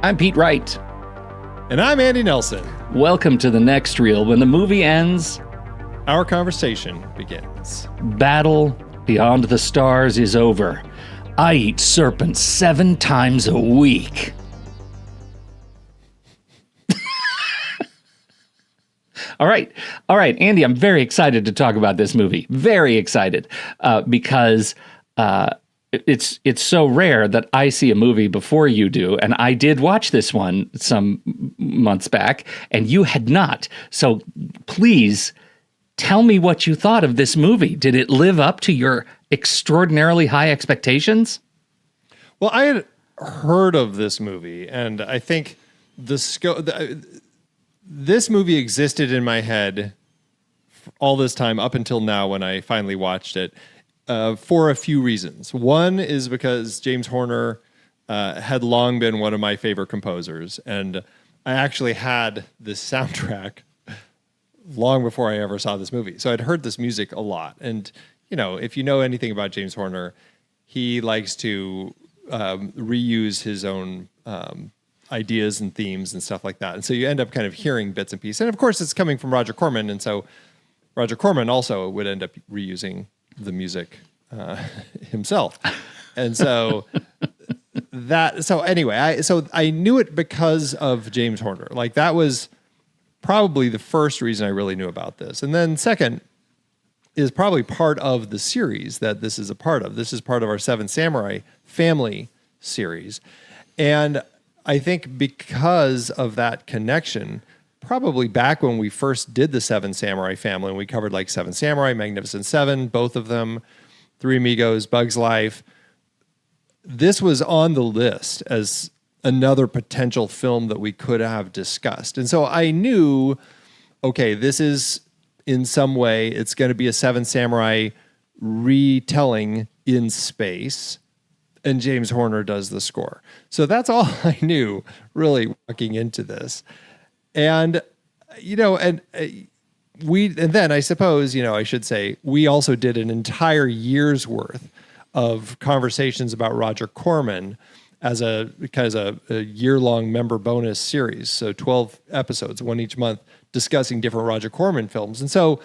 I'm Pete Wright. And I'm Andy Nelson. Welcome to the next reel. When the movie ends, our conversation begins. Battle beyond the stars is over. I eat serpents 7 times a week. All right, Andy, I'm very excited to talk about this movie. Very excited because it's so rare that I see a movie before you do, and I did watch this one some months back, and you had not. So please tell me what you thought of this movie. Did it live up to your extraordinarily high expectations? Well, I had heard of this movie, and I think this movie existed in my head all this time up until now when I finally watched it for a few reasons. One is because James Horner had long been one of my favorite composers, and I actually had this soundtrack long before I ever saw this movie. So I'd heard this music a lot. And, you know, if you know anything about James Horner, he likes to reuse his own ideas and themes and stuff like that. And so you end up kind of hearing bits and pieces. And of course, it's coming from Roger Corman. And so Roger Corman also would end up reusing the music himself. And so anyway, I knew it because of James Horner. Like, that was probably the first reason I really knew about this. And then second is probably part of the series that this is a part of. This is part of our Seven Samurai family series. And I think because of that connection, probably back when we first did the Seven Samurai family, and we covered like Seven Samurai, Magnificent Seven, both of them, Three Amigos, Bug's Life, this was on the list as another potential film that we could have discussed. And so I knew, okay, this is in some way, it's going to be a Seven Samurai retelling in space, and James Horner does the score. So that's all I knew really walking into this. And, you know, and then I suppose, you know, I should say, we also did an entire year's worth of conversations about Roger Corman as a year-long member bonus series. So 12 episodes, one each month, discussing different Roger Corman films. And so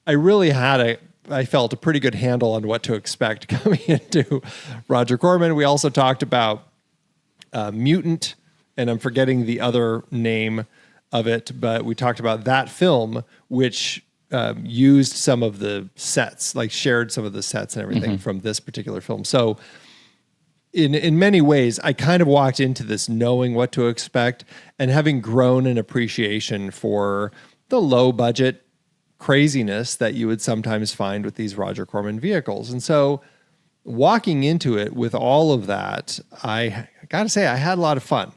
I really I felt a pretty good handle on what to expect coming into Roger Corman. We also talked about Mutant, and I'm forgetting the other name of it, but we talked about that film, which used some of the sets, like shared some of the sets and everything from this particular film. So in many ways, I kind of walked into this knowing what to expect and having grown an appreciation for the low budget craziness that you would sometimes find with these Roger Corman vehicles. And so walking into it with all of that, I got to say, I had a lot of fun.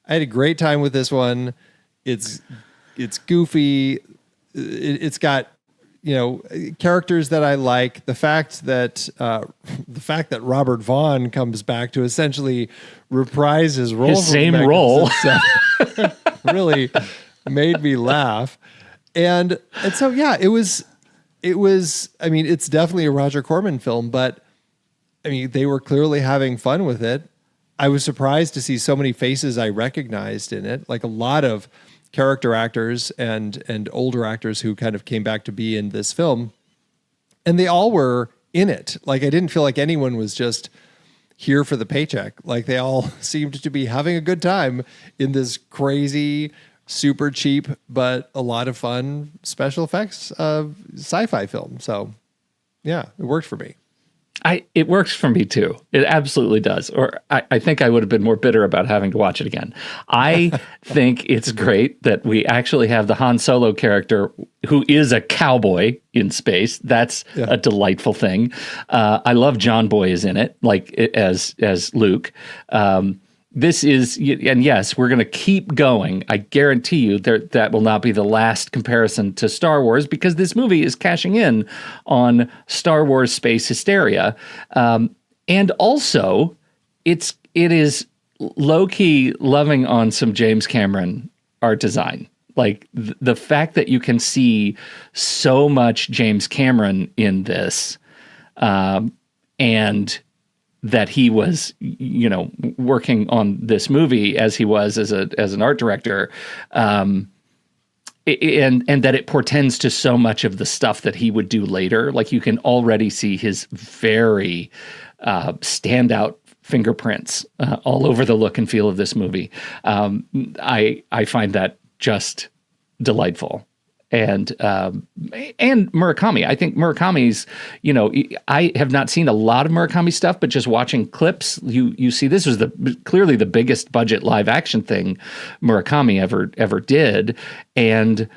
I had a great time with this one. It's goofy. It's got, you know, characters that I like. The fact that Robert Vaughn comes back to essentially reprise his role, his same role, really made me laugh. And so, yeah, it was, I mean, it's definitely a Roger Corman film, but I mean, they were clearly having fun with it. I was surprised to see so many faces I recognized in it, like a lot of character actors and older actors who kind of came back to be in this film. And they all were in it. Like, I didn't feel like anyone was just here for the paycheck. Like, they all seemed to be having a good time in this crazy, super cheap, but a lot of fun special effects sci-fi film. So yeah, it worked for me. It works for me too. It absolutely does. Or I think I would have been more bitter about having to watch it again. I think it's great that we actually have the Han Solo character who is a cowboy in space. That's a delightful thing. I love John Boy is in it, like as Luke. This is, and yes, we're going to keep going. I guarantee you that will not be the last comparison to Star Wars, because this movie is cashing in on Star Wars space hysteria. And also, it is low-key loving on some James Cameron art design. Like, the fact that you can see so much James Cameron in this, and that he was, working on this movie as he was as an art director, and that it portends to so much of the stuff that he would do later. Like you can already see his very standout fingerprints all over the look and feel of this movie. I find that just delightful. And Murakami. I think Murakami's, I have not seen a lot of Murakami stuff, but just watching clips, you see this was clearly the biggest budget live action thing Murakami ever did. And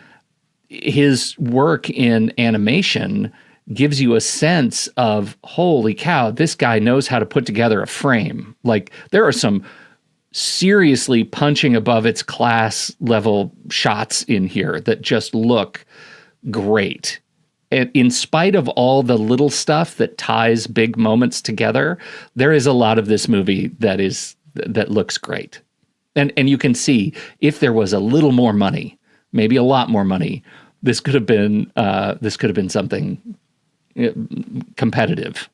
his work in animation gives you a sense of, holy cow, this guy knows how to put together a frame. Like there are some seriously punching above its class level shots in here that just look great. And in spite of all the little stuff that ties big moments together, there is a lot of this movie that looks great. And you can see if there was a little more money, maybe a lot more money, this could have been something competitive.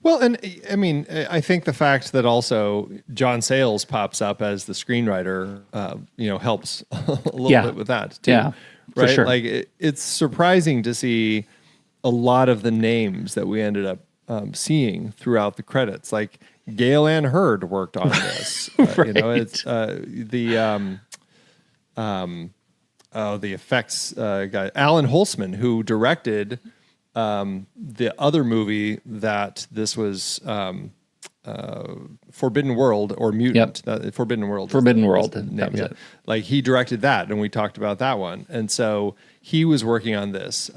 Well, and I mean, I think the fact that also John Sayles pops up as the screenwriter, helps a little bit with that too. Yeah, right. For sure. Like it's surprising to see a lot of the names that we ended up seeing throughout the credits. Like Gale Ann Hurd worked on this. Right. It's the effects guy, Alan Holtzman, who directed the other movie that this was Forbidden World or Mutant. Forbidden World. Forbidden World. That was it. Like he directed that, and we talked about that one. And so he was working on this.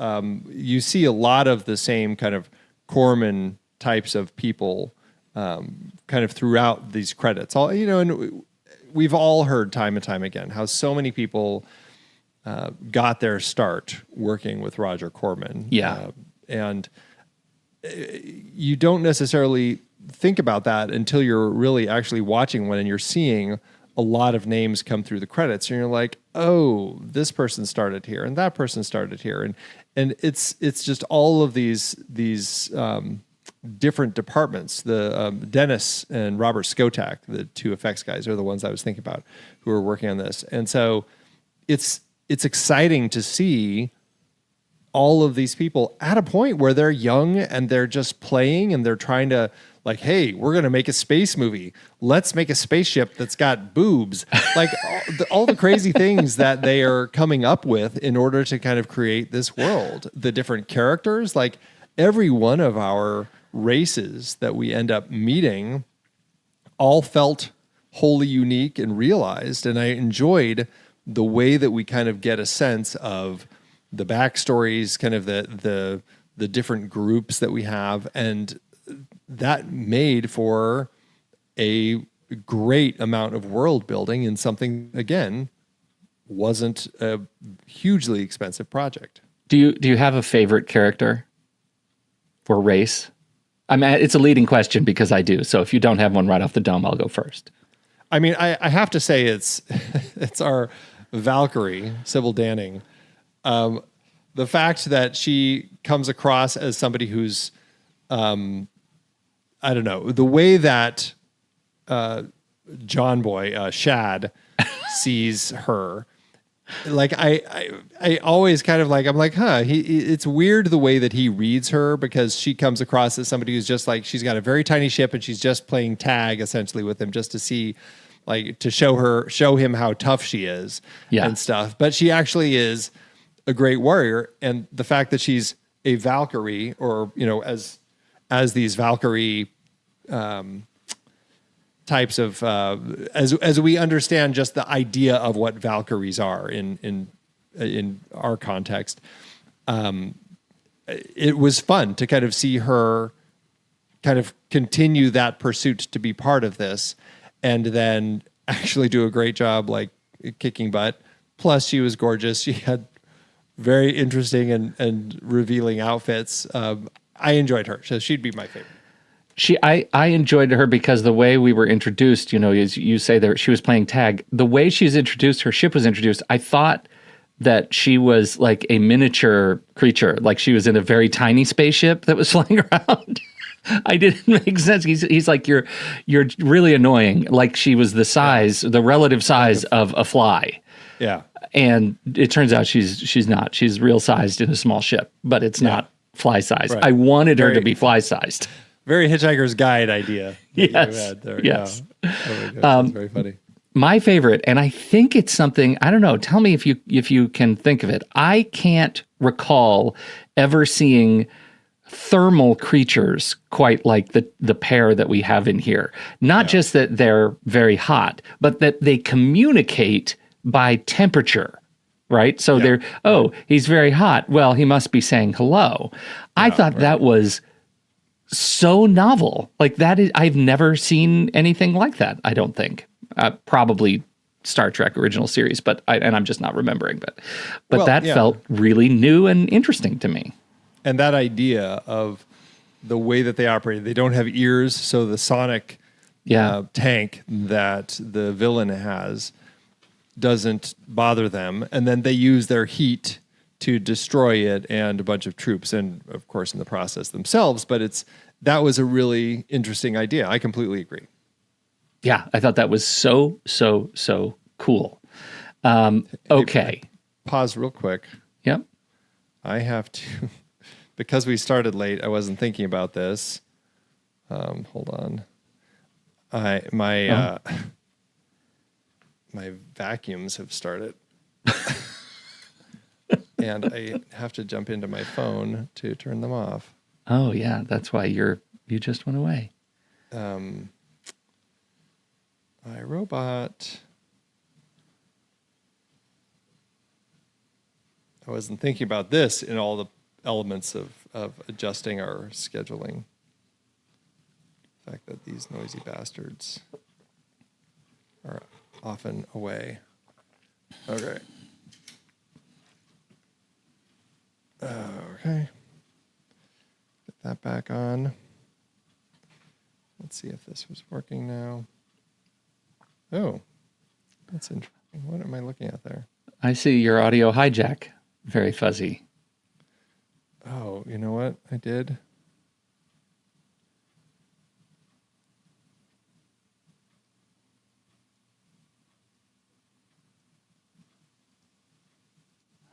You see a lot of the same kind of Corman types of people kind of throughout these credits. And we've all heard time and time again how so many people got their start working with Roger Corman. Yeah. And you don't necessarily think about that until you're really actually watching one and you're seeing a lot of names come through the credits and you're like, oh, this person started here and that person started here. And it's just all of these different departments. The Dennis and Robert Skotak, the two effects guys, are the ones I was thinking about who are working on this. And so it's exciting to see all of these people at a point where they're young and they're just playing and they're trying to like, hey, we're going to make a space movie. Let's make a spaceship that's got boobs. Like all the crazy things that they are coming up with in order to kind of create this world. The different characters, like every one of our races that we end up meeting all felt wholly unique and realized. And I enjoyed the way that we kind of get a sense of the backstories, kind of the different groups that we have, and that made for a great amount of world building and something, again, wasn't a hugely expensive project. Do you have a favorite character or race? I mean, it's a leading question because I do. So if you don't have one right off the dome, I'll go first. I mean, I have to say it's our Valkyrie, Sybil Danning. The fact that she comes across as somebody who's, I don't know, the way that John Boy, Shad, sees her. Like I always kind of like, I'm like, it's weird the way that he reads her, because she comes across as somebody who's just like, she's got a very tiny ship and she's just playing tag essentially with him just to see, like, to show him how tough she is and stuff. But she actually is a great warrior. And the fact that she's a Valkyrie, or, as these Valkyrie types of as we understand just the idea of what Valkyries are in our context, it was fun to kind of see her kind of continue that pursuit to be part of this, and then actually do a great job, like kicking butt. Plus, she was gorgeous. She had very interesting and revealing outfits. I enjoyed her, so she'd be my favorite. I enjoyed her because the way we were introduced, as you say there, she was playing tag. The way she's introduced, her ship was introduced, I thought that she was like a miniature creature, like she was in a very tiny spaceship that was flying around. I didn't make sense. He's like, you're really annoying. Like she was the relative size of a fly. Yeah. And it turns out she's not. She's real sized in a small ship, but it's not fly sized. Right. I wanted her to be fly sized. Very Hitchhiker's Guide idea. Yes. Yes. Oh my gosh, that's very funny. My favorite, and I think it's something, I don't know, tell me if you can think of it. I can't recall ever seeing thermal creatures quite like the pair that we have in here. Not just that they're very hot, but that they communicate by temperature, right? So they're, he's very hot. Well, he must be saying hello. I thought that was so novel. Like that is, I've never seen anything like that, I don't think. Probably Star Trek original series, but I'm just not remembering. But that felt really new and interesting to me. And that idea of the way that they operate, they don't have ears, so the sonic tank that the villain has doesn't bother them, and then they use their heat to destroy it and a bunch of troops, and of course in the process themselves. But that was a really interesting idea. I completely agree. Yeah, I thought that was so cool. Okay. Pause real quick. Yep. I have to, because we started late, I wasn't thinking about this. Hold on. My vacuums have started. And I have to jump into my phone to turn them off. Oh, yeah. That's why you just went away. iRobot. I wasn't thinking about this in all the elements of adjusting our scheduling. The fact that these noisy bastards are often away. Okay. Okay. Get that back on. Let's see if this was working now. Oh, that's interesting. What am I looking at there? I see your audio hijack. Very fuzzy. Oh, you know what I did?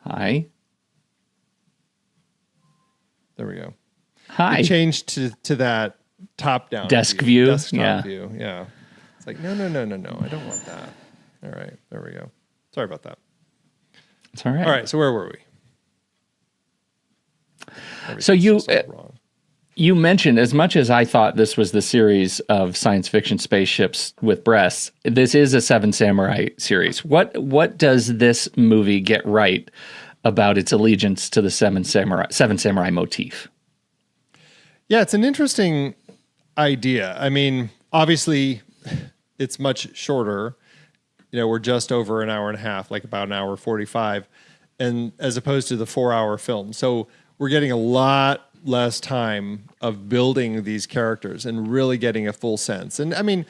Hi. There we go. Hi. It changed to that top-down desktop view. Yeah. It's like, no. I don't want that. All right. There we go. Sorry about that. It's all right. All right. So where were we? So you mentioned, as much as I thought this was the series of science fiction spaceships with breasts, this is a Seven Samurai series. What does this movie get right about its allegiance to the Seven Samurai motif? Yeah, it's an interesting idea. I mean, obviously, it's much shorter. We're just over an hour and a half, like about an hour 45, and as opposed to the 4-hour film. So we're getting a lot less time of building these characters and really getting a full sense. And I mean,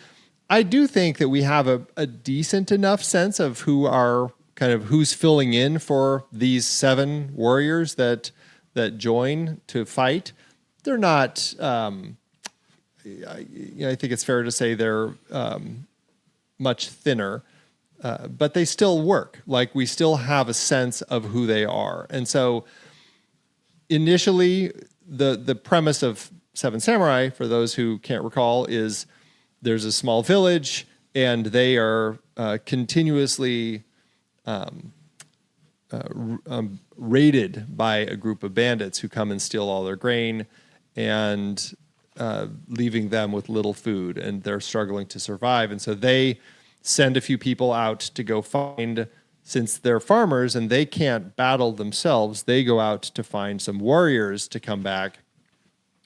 I do think that we have a decent enough sense of who's filling in for these 7 warriors that join to fight. They're not, I think it's fair to say they're much thinner, but they still work. Like, we still have a sense of who they are. And so initially, the premise of Seven Samurai, for those who can't recall, is there's a small village and they are continuously raided by a group of bandits who come and steal all their grain and leaving them with little food, and they're struggling to survive. And so they send a few people out to go find, since they're farmers and they can't battle themselves, they go out to find some warriors to come back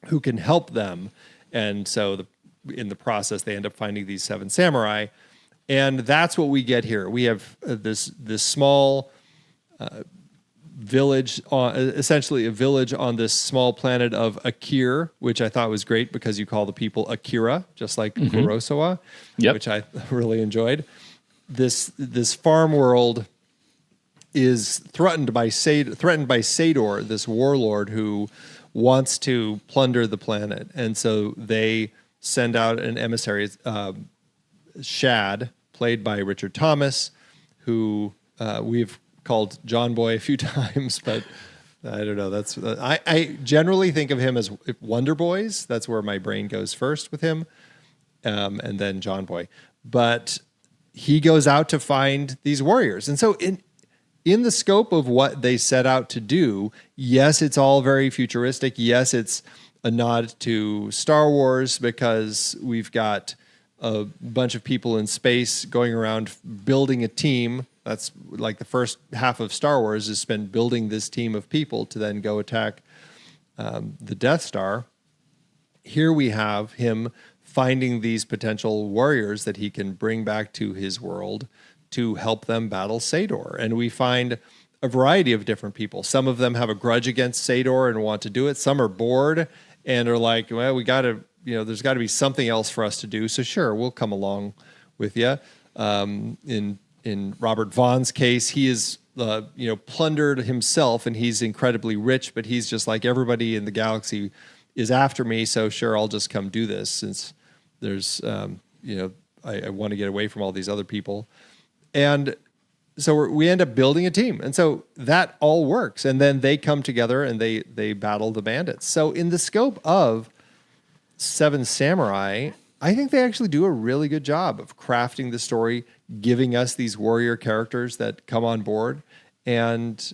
who can help them. And so in the process, they end up finding these 7 samurai. And that's what we get here. We have this small village, essentially a village on this small planet of Akir, which I thought was great because you call the people Akira, just like Kurosawa, which I really enjoyed. This farm world is threatened by Sador, this warlord who wants to plunder the planet. And so they send out an emissary, Shad, played by Richard Thomas, who we've called John Boy a few times, but I don't know. That's I generally think of him as Wonder Boys. That's where my brain goes first with him, and then John Boy. But he goes out to find these warriors, and so in the scope of what they set out to do, yes, it's all very futuristic. Yes, it's a nod to Star Wars because we've got a bunch of people in space going around building a team. That's like the first half of Star Wars is spent building this team of people to then go attack the Death Star. Here we have him finding these potential warriors that he can bring back to his world to help them battle Sador. And we find a variety of different people. Some of them have a grudge against Sador and want to do it. Some are bored and are like, well, we got to, there's got to be something else for us to do. So sure, we'll come along with you. In Robert Vaughn's case, he is, plundered himself and he's incredibly rich, but he's just like everybody in the galaxy is after me. So sure, I'll just come do this since there's, I want to get away from all these other people. And so we end up building a team. And so that all works. And then they come together and they battle the bandits. So in the scope of Seven Samurai, I think they actually do a really good job of crafting the story, giving us these warrior characters that come on board and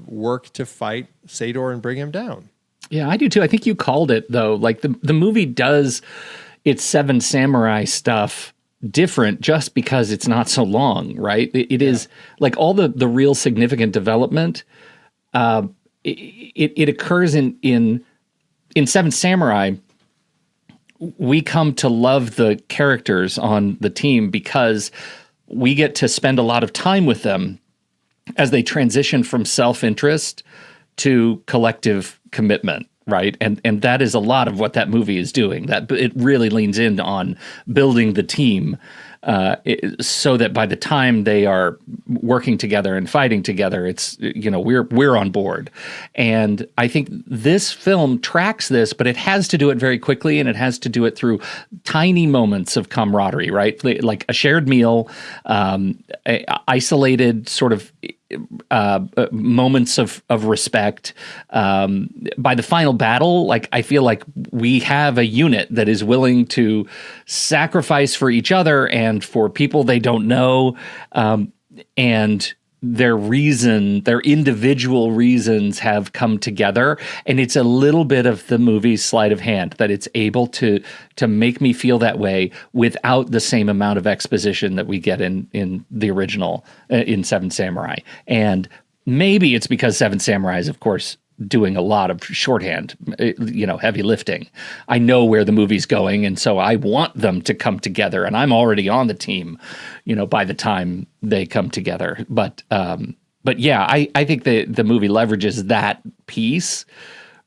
work to fight Sador and bring him down. Yeah, I do too. I think you called it, though. Like the movie does its Seven Samurai stuff different just because it's not so long, right? It is like all the real significant development. It occurs in Seven Samurai. We come to love the characters on the team because we get to spend a lot of time with them as they transition from self-interest to collective commitment, right? And that is a lot of what that movie is doing. That it really leans in on building the team so that by the time they are working together and fighting together, it's we're on board. And I think this film tracks this, but it has to do it very quickly, and it has to do it through tiny moments of camaraderie, right? Like a shared meal, isolated sort of moments of respect. By the final battle, like I feel like we have a unit that is willing to sacrifice for each other and for people they don't know, and their individual reasons have come together. And it's a little bit of the movie's sleight of hand that it's able to make me feel that way without the same amount of exposition that we get in the original, in Seven Samurai. And maybe it's because Seven Samurai is, of course, doing a lot of shorthand, heavy lifting. I know where the movie's going, and so I want them to come together, and I'm already on the team, by the time they come together. But yeah, I think the movie leverages that piece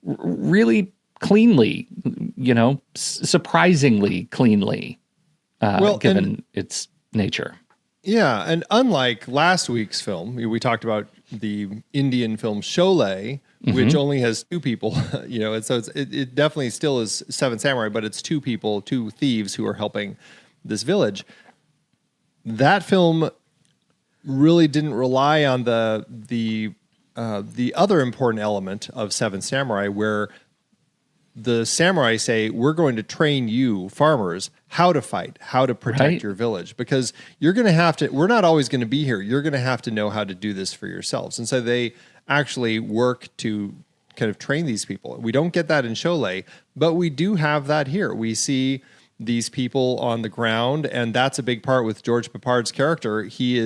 really cleanly, surprisingly cleanly, given its nature. Yeah, and unlike last week's film, we talked about the Indian film Sholay, which only has two people, and so it definitely still is Seven Samurai, but it's two thieves who are helping this village. That film really didn't rely on the other important element of Seven Samurai, where the samurai say, we're going to train you farmers how to fight, how to protect your village, because you're going to have to, we're not always going to be here. You're going to have to know how to do this for yourselves. And so they actually work to kind of train these people. We don't get that in Sholay, but we do have that here. We see these people on the ground, and that's a big part with George Peppard's character. He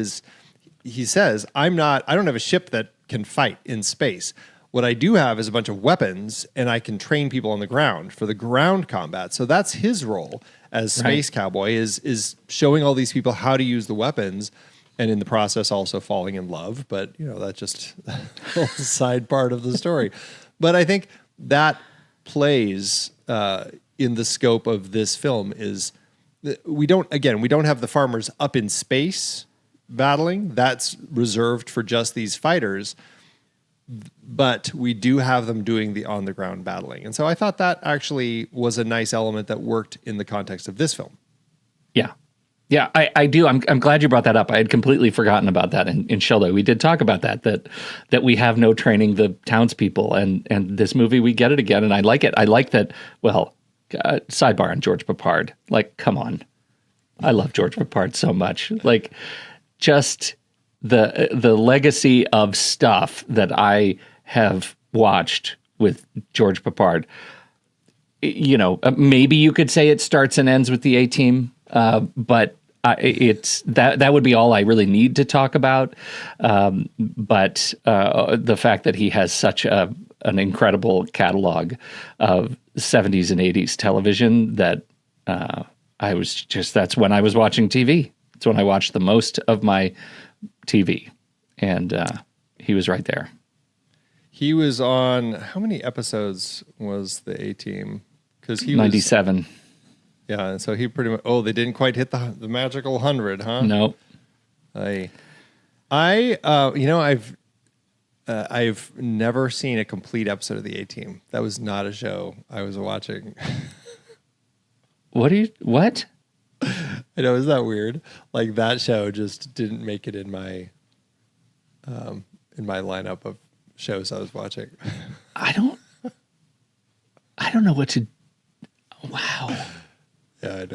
says, I don't have a ship that can fight in space. What I do have is a bunch of weapons, and I can train people on the ground for the ground combat. So that's his role as space cowboy, is showing all these people how to use the weapons, and in the process also falling in love. But that's just a side part of the story. But I think that plays in the scope of this film is we don't have the farmers up in space battling. That's reserved for just these fighters. but we do have them doing the on the ground battling. And so I thought that actually was a nice element that worked in the context of this film. Yeah. Yeah, I do. I'm glad you brought that up. I had completely forgotten about that in Sheldo. We did talk about that we have no training the townspeople, and this movie we get it again, and I like it. I like that. Well, sidebar on George Peppard. Like, come on, I love George Peppard so much. Like, just the legacy of stuff that I have watched with George Peppard. You know, maybe you could say it starts and ends with the A-Team. But it's that would be all I really need to talk about. But the fact that he has such an incredible catalog of 70s and 80s television that that's when I was watching TV. It's when I watched the most of my TV. And he was right there. He was on, how many episodes was the A-Team? Because he 97. was... Yeah, and so he pretty much. Oh, they didn't quite hit the magical 100, huh? No. I've never seen a complete episode of the A-Team. That was not a show I was watching. What? I know, isn't that weird? Like, that show just didn't make it in my lineup of shows I was watching. I don't know what to. Wow. Yeah,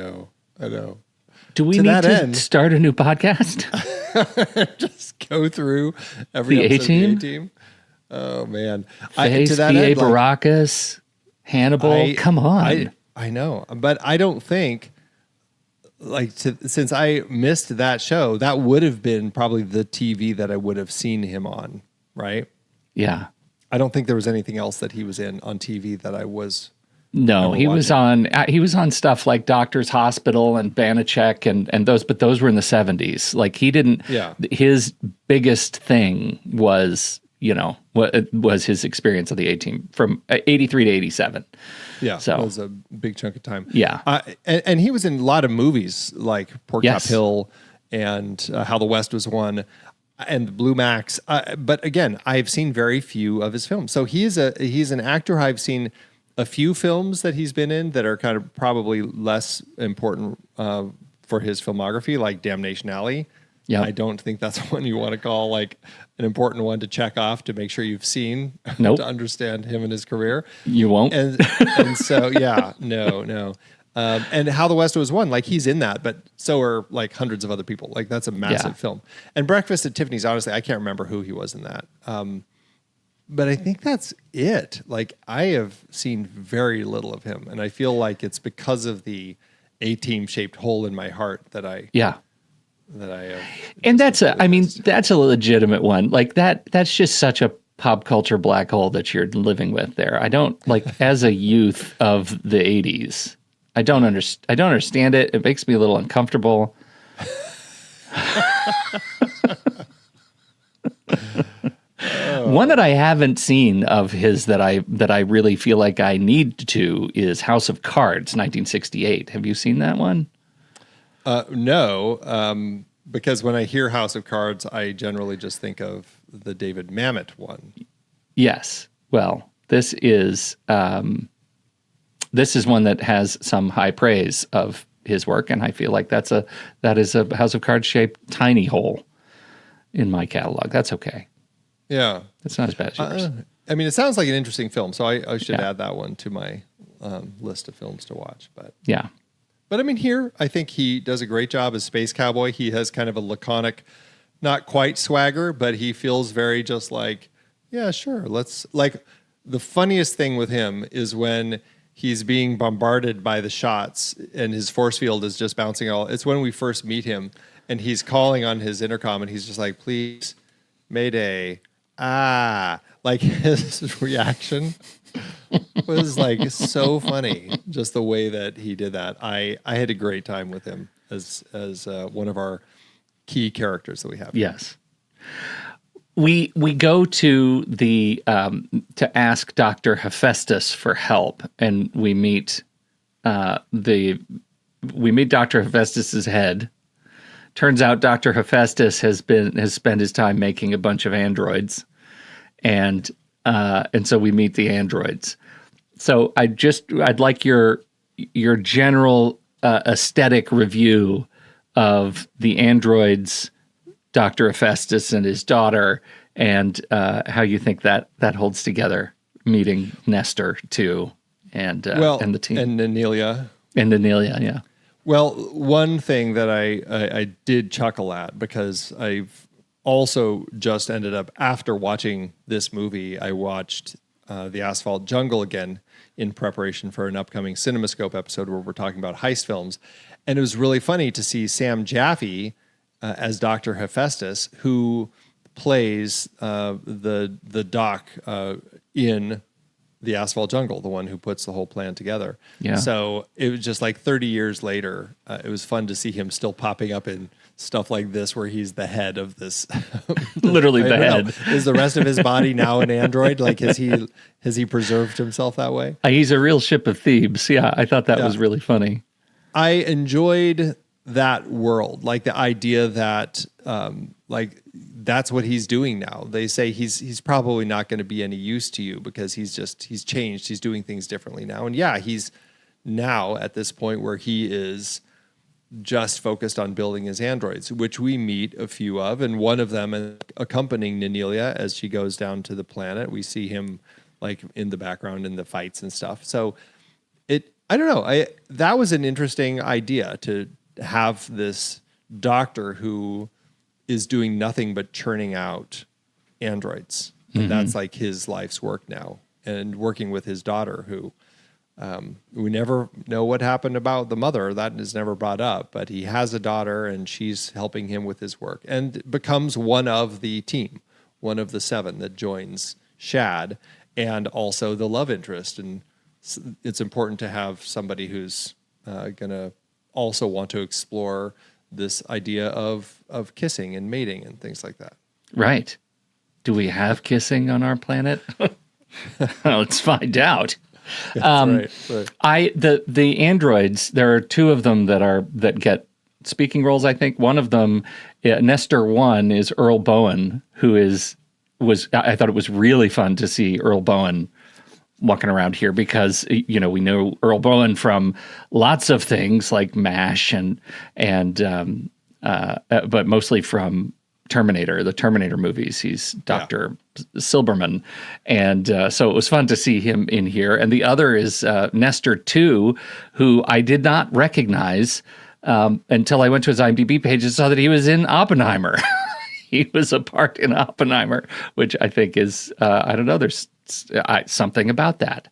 I know. Do we need to start a new podcast? Just go through every the episode A-Team? of the A-Team. Oh, man. Face, B.A. Baracus, Hannibal. Come on. I know. But I don't think, since I missed that show, that would have been probably the TV that I would have seen him on, right? Yeah. I don't think there was anything else that he was in on TV that I was... No, he was on stuff like Doctor's Hospital and Banachek and those, but those were in the 70s. Like, he didn't. Yeah. His biggest thing was his experience of the A-Team from 83 to 87. Yeah, so it was a big chunk of time. Yeah, and he was in a lot of movies like Pork Chop Yes. Hill and How the West Was Won. And Blue Max, but again, I've seen very few of his films. So he's an actor I've seen a few films that he's been in that are kind of probably less important for his filmography, like Damnation Alley. Yeah, I don't think that's one you want to call like an important one to check off to make sure you've seen Nope. to understand him and his career. You won't. And so yeah, no. And How the West Was Won, like he's in that, but so are like hundreds of other people. Like that's a massive film. And Breakfast at Tiffany's, honestly, I can't remember who he was in that. But I think that's it. Like I have seen very little of him, and I feel like it's because of the A-Team shaped hole in my heart that I have. And that's a legitimate one. Like that's just such a pop culture black hole that you're living with there. I don't like as a youth of the 80s. I don't understand it. It makes me a little uncomfortable. One that I haven't seen of his that I really feel like I need to is House of Cards, 1968. Have you seen that one? No, because when I hear House of Cards, I generally just think of the David Mamet one. Yes. Well, this is one that has some high praise of his work, and I feel like that is a House of Cards shaped tiny hole in my catalog. That's okay. Yeah, it's not as bad as yours. I mean, it sounds like an interesting film, so I should add that one to my list of films to watch. But I mean, here I think he does a great job as Space Cowboy. He has kind of a laconic, not quite swagger, but he feels very just like, yeah, sure, let's like. The funniest thing with him is when he's being bombarded by the shots and his force field is just bouncing all. It's when we first meet him and he's calling on his intercom and he's just like, please, Mayday. Like his reaction was like so funny. Just the way that he did that. I had a great time with him as one of our key characters that we have. Yes. We go to the to ask Dr. Hephaestus for help, and we meet Dr. Hephaestus's head. Turns out Dr. Hephaestus has spent his time making a bunch of androids, and so we meet the androids. So I'd like your general aesthetic review of the androids, Dr. Hephaestus and his daughter, and how you think that holds together, meeting Nestor too, and the team. And Anelia. And Anelia, yeah. Well, one thing that I did chuckle at, because I've also just ended up, after watching this movie, I watched The Asphalt Jungle again in preparation for an upcoming CinemaScope episode where we're talking about heist films. And it was really funny to see Sam Jaffe as Dr. Hephaestus, who plays the doc in The Asphalt Jungle, the one who puts the whole plan together. Yeah. So it was just like 30 years later, it was fun to see him still popping up in stuff like this, where he's the head of this. Literally the head. Is the rest of his body now an android? Like, has he preserved himself that way? He's a real ship of Thebes. Yeah, I thought that was really funny. I enjoyed that world, like the idea that like that's what he's doing now. They say he's probably not going to be any use to you because he's changed. He's doing things differently now. And yeah, he's now at this point where he is just focused on building his androids, which we meet a few of, and one of them accompanying Nanelia as she goes down to the planet. We see him like in the background in the fights and stuff. So I don't know. That was an interesting idea, to have this doctor who is doing nothing but churning out androids. And that's like his life's work now, and working with his daughter, who we never know what happened about the mother. That is never brought up, but he has a daughter and she's helping him with his work and becomes one of the team, one of the 7 that joins Shad, and also the love interest. And it's important to have somebody who's going to also want to explore this idea of kissing and mating and things like that. Right. Do we have kissing on our planet? Let's find out. Right. The androids, there are 2 of them that get speaking roles, I think. One of them, Nestor 1, is Earl Bowen, who I thought it was really fun to see Earl Bowen walking around here, because we know Earl Bowen from lots of things like MASH but mostly from the Terminator movies. He's Dr. Silberman. And so it was fun to see him in here. And the other is Nestor 2, who I did not recognize until I went to his IMDb page and saw that he was in Oppenheimer. He was a part in Oppenheimer, which I think is, I don't know, there's something about that.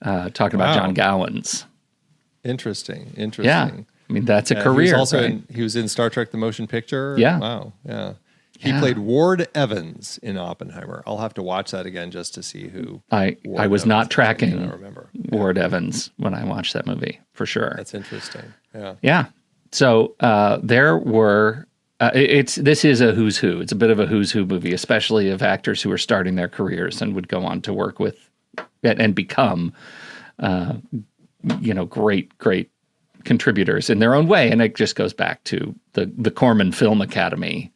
Talking about John Gowans. Interesting. Yeah. I mean, that's a career. He was in Star Trek: The Motion Picture. Yeah. Wow. Yeah. He played Ward Evans in Oppenheimer. I'll have to watch that again just to see who. I was not tracking I remember Ward Evans when I watched that movie, for sure. That's interesting. Yeah. Yeah. So there were. This is a who's who. It's a bit of a who's who movie, especially of actors who are starting their careers and would go on to work with and become, great contributors in their own way. And it just goes back to the Corman Film Academy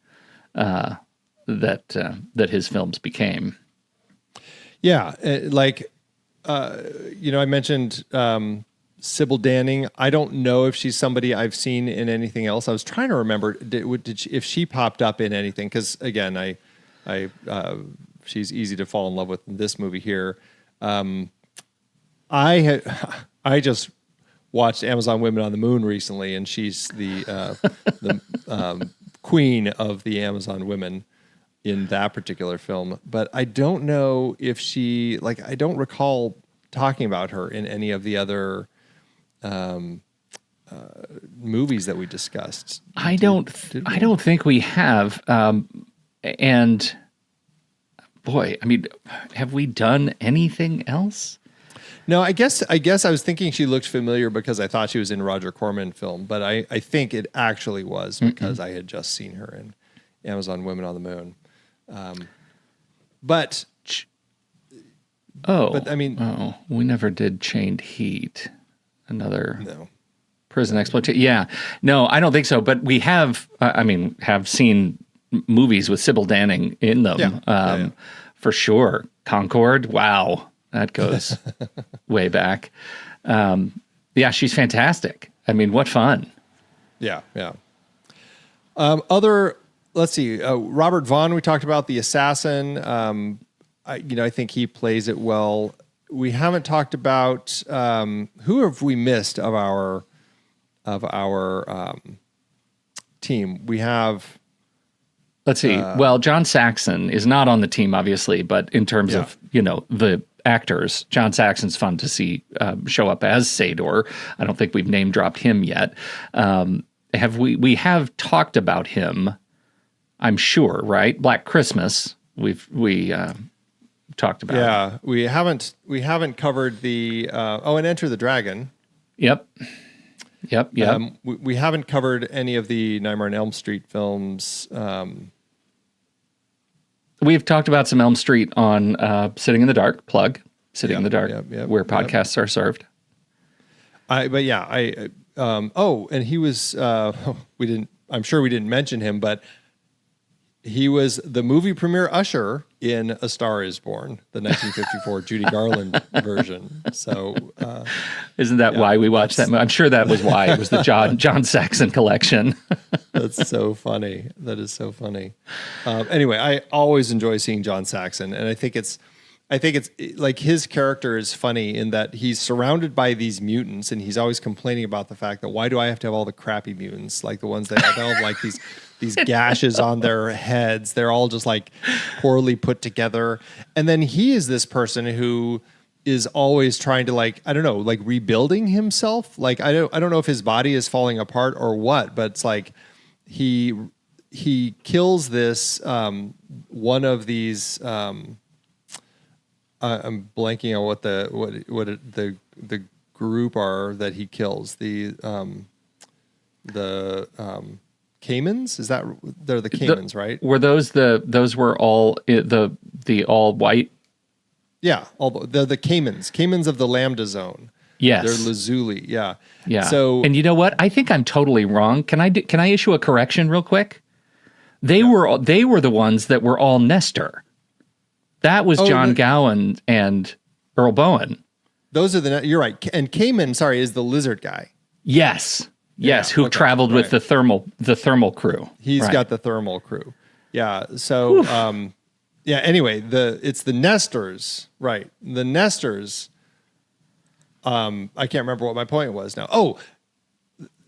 that his films became. Yeah, I mentioned Sybil Danning. I don't know if she's somebody I've seen in anything else. I was trying to remember if she popped up in anything, because again, she's easy to fall in love with in this movie here. I just watched Amazon Women on the Moon recently, and she's the queen of the Amazon women in that particular film. But I don't know if I don't recall talking about her in any of the other movies that we discussed. I don't think we have. And boy, I mean, have we done anything else? No, I guess I was thinking she looked familiar because I thought she was in a Roger Corman film, but I think it actually was because I had just seen her in Amazon Women on the Moon. But I mean, we never did Chained Heat, another prison exploitation. Yeah, no, I don't think so. But we have, have seen movies with Sybil Danning in them. for sure. Concord, wow, that goes way back. Yeah, she's fantastic. I mean, what fun. Yeah. Let's see, Robert Vaughn, we talked about, the assassin. I think he plays it well. We haven't talked about who have we missed of our team. We have. Let's see. Well, John Saxon is not on the team, obviously, but in terms of the actors, John Saxon's fun to see show up as Sador. I don't think we've name dropped him yet. We have talked about him, I'm sure, right? Black Christmas. We talked about. Yeah, we haven't covered the and Enter the Dragon. Yep. We haven't covered any of the Nightmare on Elm Street films. We've talked about some Elm Street on Sitting in the Dark, Sitting in the Dark, where podcasts are served. And he was, I'm sure we didn't mention him, but he was the movie premiere usher in A Star Is Born, the 1954 Judy Garland version. So, isn't that why we watched that movie? I'm sure that was why. It was the John Saxon collection. That's so funny. That is so funny. Anyway, I always enjoy seeing John Saxon, and I think it's like his character is funny in that he's surrounded by these mutants, and he's always complaining about the fact that why do I have to have all the crappy mutants, like the ones that have like these gashes on their heads. They're all just like poorly put together. And then he is this person who is always trying to rebuilding himself. Like I don't know if his body is falling apart or what, but it's like he kills this one of these. I'm blanking on what the group are that he kills. The Caymans? Is that they're the Caymans, right? Were those were all the all white? Yeah, all the Caymans. Caymans of the Lambda Zone. Yes, they're Lazuli. Yeah. So, and you know what? I think I'm totally wrong. Can I issue a correction real quick? They were the ones that were all Nestor. That was John Gowan and Earl Bowen. Those are you're right. And Cayman, is the lizard guy. Yes. Who traveled with the thermal crew. He's got the thermal crew. Yeah. So, anyway, it's the Nestors, right? The Nestors. I can't remember what my point was now.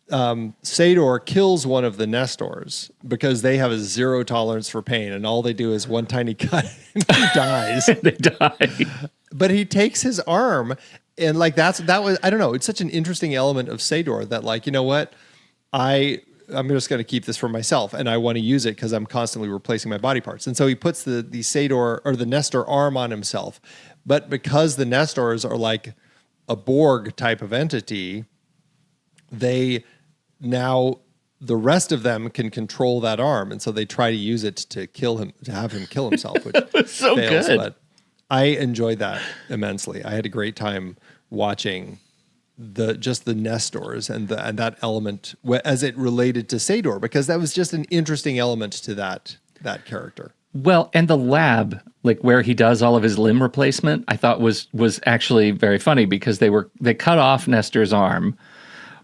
Sador kills one of the Nestors because they have a zero tolerance for pain, and all they do is one tiny cut and he dies. They die. But he takes his arm, and that was I don't know. It's such an interesting element of Sador that you know what, I'm just going to keep this for myself, and I want to use it because I'm constantly replacing my body parts. And so he puts the Sador or the Nestor arm on himself, but because the Nestors are like a Borg type of entity, now the rest of them can control that arm, and so they try to use it to kill him, to have him kill himself, which was so fails, good. But I enjoyed that immensely. I had a great time watching the Nestors and that element as it related to Sador, because that was just an interesting element to that character. Well, and the lab, where he does all of his limb replacement, I thought was actually very funny because they cut off Nestor's arm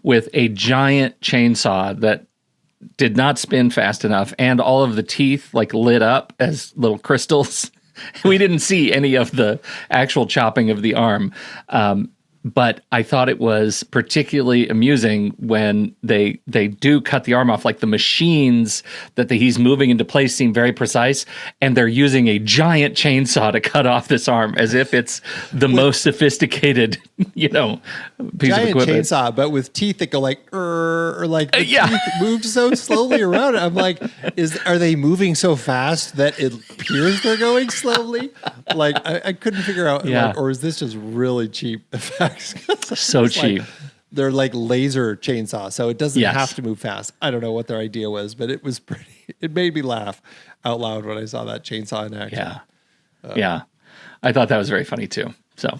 with a giant chainsaw that did not spin fast enough, and all of the teeth lit up as little crystals. We didn't see any of the actual chopping of the arm. But I thought it was particularly amusing when they do cut the arm off. The machines that he's moving into place seem very precise, and they're using a giant chainsaw to cut off this arm as if it's the most sophisticated, piece giant of equipment. Chainsaw, but with teeth that go teeth moved so slowly around. I'm like, are they moving so fast that it appears they're going slowly? I couldn't figure out, or is this just really cheap effects? So cheap. They're like laser chainsaw, so it doesn't have to move fast. I don't know what their idea was, but it was pretty. It made me laugh out loud when I saw that chainsaw in action. Yeah. I thought that was very funny too. So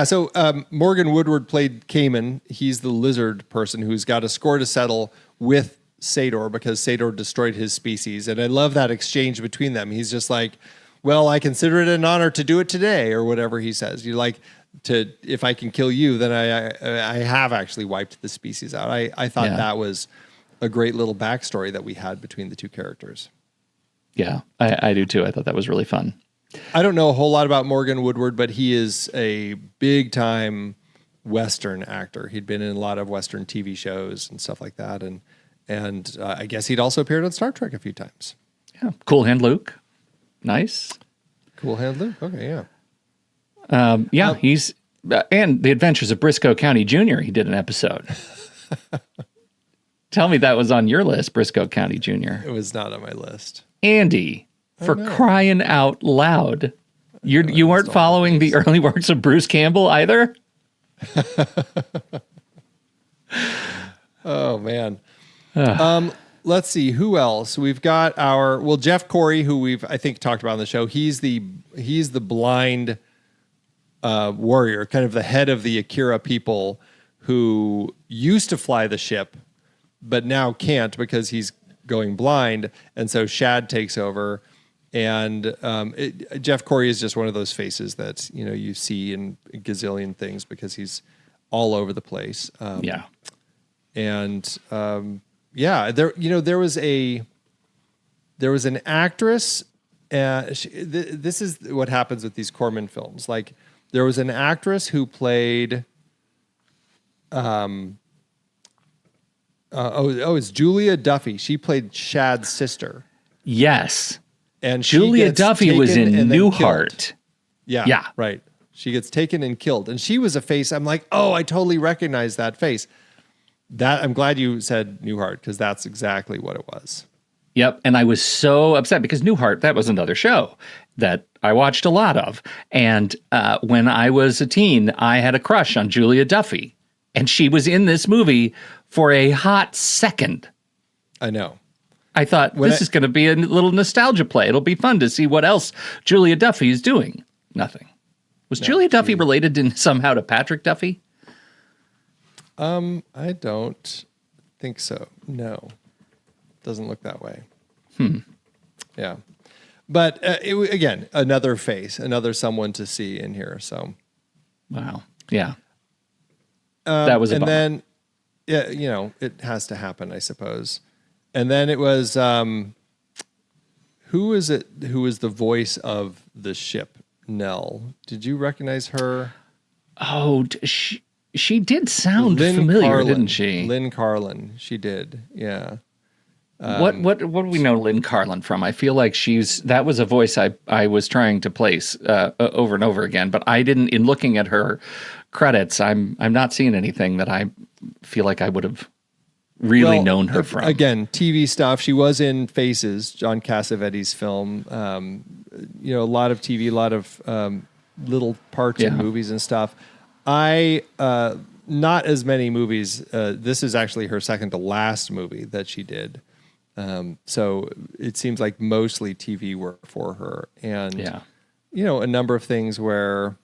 So Morgan Woodward played Cayman. He's the lizard person who's got a score to settle with Sador because Sador destroyed his species, and I love that exchange between them. He's just like, well, I consider it an honor to do it today, or whatever he says. You like to, if I can kill you, then I have actually wiped the species out. I thought that was a great little backstory that we had between the two characters. Yeah, I do too. I thought that was really fun. I don't know a whole lot about Morgan Woodward, but he is a big time Western actor. He'd been in a lot of Western TV shows and stuff like that. And I guess he'd also appeared on Star Trek a few times. Yeah. Cool Hand Luke. Nice. Cool Hand Luke. Okay, yeah. He's and The Adventures of Briscoe County Jr. He did an episode. Tell me that was on your list, Briscoe County Jr. It was not on my list. Andy, for crying out loud. You weren't following the early works of Bruce Campbell either? Oh, man. Let's see. Who else? We've got Jeff Corey, who we've, I think, talked about on the show. He's the blind warrior, kind of the head of the Akira people who used to fly the ship, but now can't because he's going blind. And so Shad takes over. And Jeff Corey is just one of those faces that, you see in a gazillion things because he's all over the place. There was an actress. This is what happens with these Corman films. Like, there was an actress who played. It's Julia Duffy. She played Shad's sister. Yes. And Julia Duffy was in Newhart. Yeah, right. She gets taken and killed. And she was a face. I'm like, oh, I totally recognize that face. I'm glad you said Newhart, because that's exactly what it was. Yep. And I was so upset because Newhart, that was another show that I watched a lot of. And when I was a teen, I had a crush on Julia Duffy. And she was in this movie for a hot second. I know. I thought, this is going to be a little nostalgia play. It'll be fun to see what else Julia Duffy is doing. Nothing. Was Julia Duffy related somehow to Patrick Duffy? I don't think so. No. Doesn't look that way. Yeah. But again, another face, another someone to see in here. So. Wow. Yeah. That was a bummer. And then, it has to happen, I suppose. And then it was, who is it who is the voice of the ship, Nell? Did you recognize her? Oh, she did sound familiar, didn't she? Lynn Carlin, she did, yeah. What do we know Lynn Carlin from? I feel like that was a voice I was trying to place over and over again, but I didn't, in looking at her credits, I'm not seeing anything that I feel like I would have really known her from. Again, TV stuff. She was in Faces, John Cassavetes' film. A lot of TV, a lot of little parts in movies and stuff. Not as many movies. This is actually her second to last movie that she did. So it seems like mostly TV work for her. And, a number of things where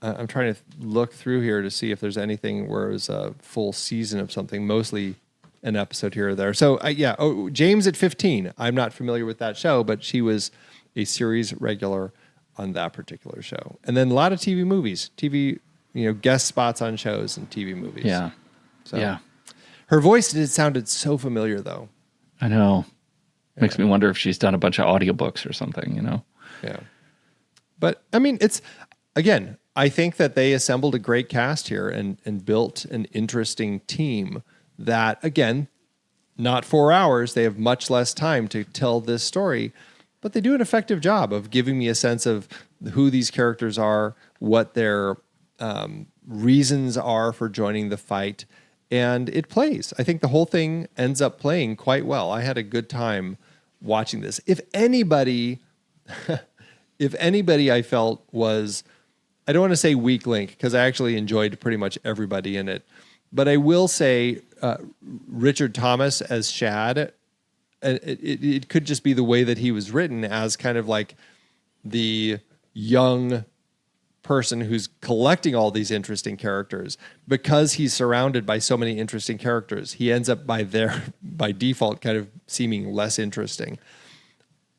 I'm trying to look through here to see if there's anything where it was a full season of something, mostly an episode here or there. So James at 15. I'm not familiar with that show, but she was a series regular on that particular show. And then a lot of TV movies, guest spots on shows and TV movies. Yeah. So yeah. Her voice sounded so familiar though. I know. Makes me wonder if she's done a bunch of audiobooks or something, Yeah. But I mean, I think that they assembled a great cast here and built an interesting team that, again, not 4 hours. They have much less time to tell this story, but they do an effective job of giving me a sense of who these characters are, what their reasons are for joining the fight, and it plays. I think the whole thing ends up playing quite well. I had a good time watching this. If anybody I felt was, I don't want to say weak link, because I actually enjoyed pretty much everybody in it, but I will say Richard Thomas as Shad, it could just be the way that he was written as kind of like the young person who's collecting all these interesting characters. Because he's surrounded by so many interesting characters, he ends up by default kind of seeming less interesting.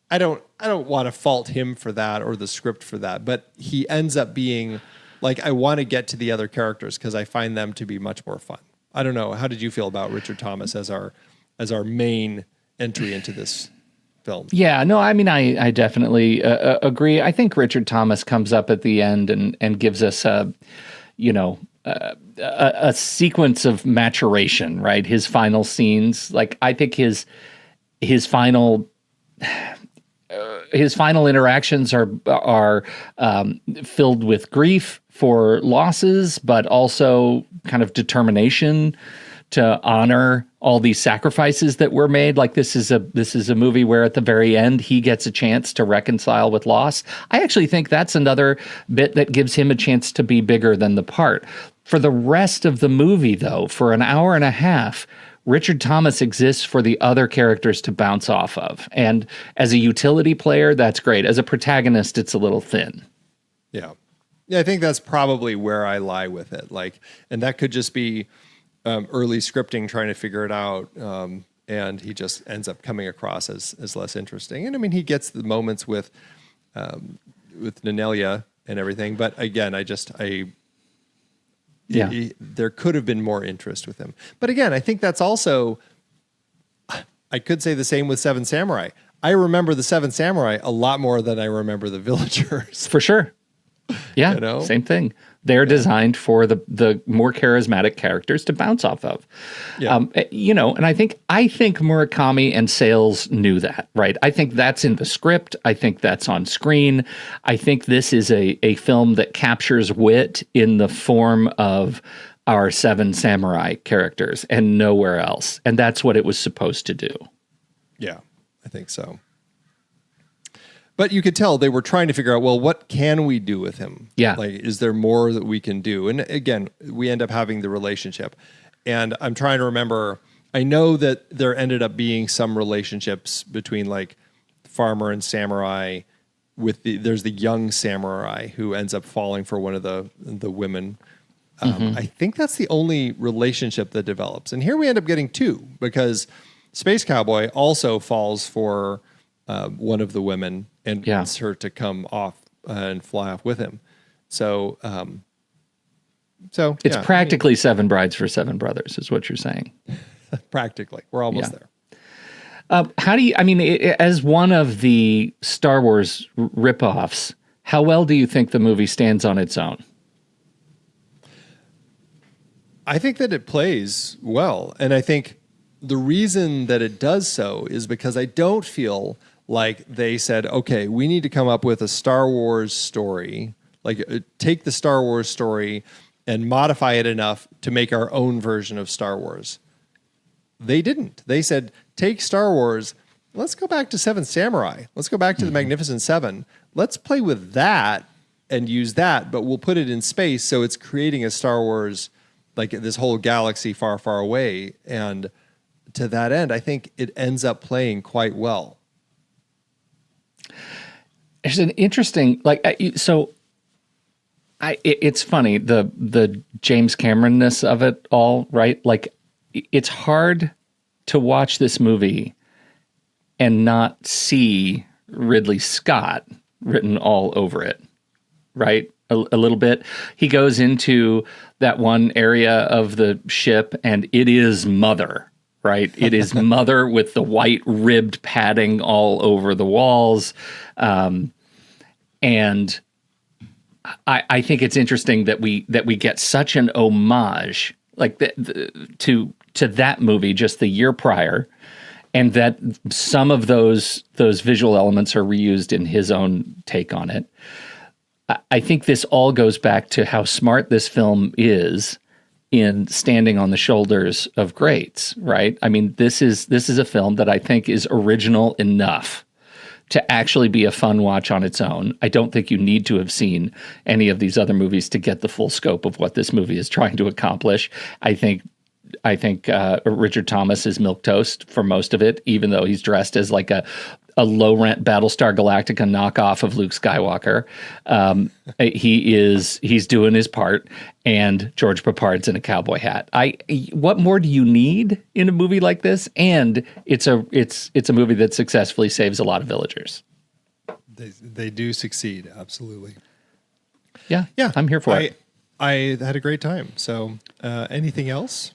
I don't want to fault him for that or the script for that, but he ends up being like, I want to get to the other characters because I find them to be much more fun. I don't know. How did you feel about Richard Thomas as our main entry into this film? Yeah, no, I mean, I definitely agree. I think Richard Thomas comes up at the end and gives us a sequence of maturation, right? His final scenes, like I think his final interactions are filled with grief for losses, but also kind of determination to honor all these sacrifices that were made. Like this is a movie where at the very end he gets a chance to reconcile with loss. I actually think that's another bit that gives him a chance to be bigger than the part. For the rest of the movie, though, for an hour and a half, Richard Thomas exists for the other characters to bounce off of. And as a utility player, that's great. As a protagonist, it's a little thin. Yeah. Yeah, I think that's probably where I lie with it. Like, and that could just be early scripting trying to figure it out. And he just ends up coming across as less interesting. And I mean, he gets the moments with Nanelia and everything. But again, there could have been more interest with him. But again, I think that's also, I could say the same with Seven Samurai. I remember the Seven Samurai a lot more than I remember the Villagers. For sure. Yeah, same thing. They're designed for the more charismatic characters to bounce off of. Yeah. And I think Murakami and Sayles knew that, right? I think that's in the script. I think that's on screen. I think this is a film that captures wit in the form of our Seven Samurai characters and nowhere else. And that's what it was supposed to do. Yeah, I think so. But you could tell they were trying to figure out, well, what can we do with him? Yeah. Like, is there more that we can do? And again, we end up having the relationship. And I'm trying to remember, I know that there ended up being some relationships between like farmer and samurai there's the young samurai who ends up falling for one of the women. I think that's the only relationship that develops. And here we end up getting two because Space Cowboy also falls for one of the women and wants her to come off and fly off with him. So it's practically Seven Brides for Seven Brothers, is what you're saying. Practically, we're almost there. How do you? I mean, as one of the Star Wars ripoffs, how well do you think the movie stands on its own? I think that it plays well, and I think the reason that it does so is because I don't feel like they said, okay, we need to come up with a Star Wars story, like take the Star Wars story and modify it enough to make our own version of Star Wars. They didn't. They said, take Star Wars, let's go back to Seven Samurai. Let's go back to the Magnificent Seven. Let's play with that and use that, but we'll put it in space so it's creating a Star Wars, like this whole galaxy far, far away. And to that end, I think it ends up playing quite well. It's an interesting, it's funny, the James Cameron-ness of it all, right? Like, it's hard to watch this movie and not see Ridley Scott written all over it, right? A little bit. He goes into that one area of the ship and it is Mother, right? It is Mother with the white ribbed padding all over the walls. And I think it's interesting that we get such an homage like to that movie just the year prior, and that some of those visual elements are reused in his own take on it. I think this all goes back to how smart this film is in standing on the shoulders of greats, right? I mean, this is a film that I think is original enough to actually be a fun watch on its own. I don't think you need to have seen any of these other movies to get the full scope of what this movie is trying to accomplish. I think I think Richard Thomas is milquetoast for most of it, even though he's dressed as like a low-rent Battlestar Galactica knockoff of Luke Skywalker. He's doing his part, and George Peppard's in a cowboy hat. What more do you need in a movie like this? And it's a movie that successfully saves a lot of villagers. They do succeed, absolutely. Yeah, I'm here for it. I had a great time. So, anything else?